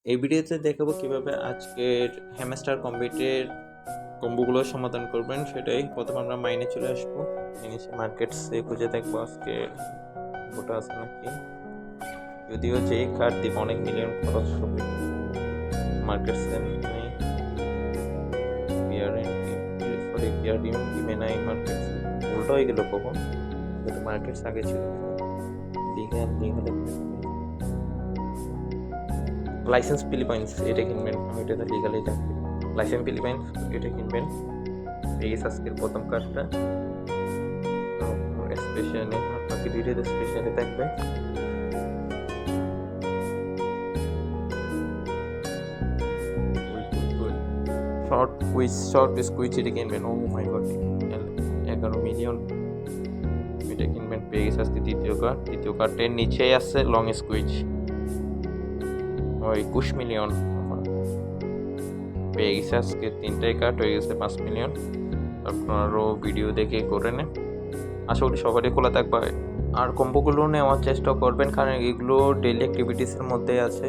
এই ভিডিওতে দেখাবো কিভাবে আজকের হ্যামস্টার কম্বিটের কম্বোগুলো সমাধান করবেন। সেটাই প্রথমে আমরা মাইনে চলে আসবো, এসে মার্কেটসে খুঁজে দেখবো আজকে কম্বোটা আছে নাকি। যদিও যে কার্ড দিব অনেক মিলিয়ন খরচ হবে, মার্কেটসে নেই, পিআরডিএম টিমে নাই, মার্কেটস উল্টো হয়ে গেল কখন, কিন্তু মার্কেটস আগে ছিল। লিগাল লাইসেন্স ফিলিপাইন্স এটা কিনবেন, আমি এটা লিগালি থাকবে। লাইসেন্স ফিলিপাইন্স এটা কিনবেন। এই আজকের প্রথম কার্ডটা স্পেশালে, বাকি দুইটা স্পেশালে থাকবে। শর্ট স্কুইচ এটা কিনবেন। ও মাই গড, 11 মিলিয়ন এটা কিনবেন। পেয়ে গেছে আজকে দ্বিতীয় কার্ডের নিচেই আছে লং স্কুইচ, 21 মিলিয়ন পেয়ে গেছে আজকে। তিনটাই কার্ড হয়ে গেছে 5 মিলিয়ন। আপনারও ভিডিও দেখে করে নেন, আশা করি সবারই খোলা থাকবে। আর কম্বোগুলো নেওয়ার চেষ্টা করবেন, কারণ এগুলো ডেইলি অ্যাক্টিভিটিসের মধ্যে আছে।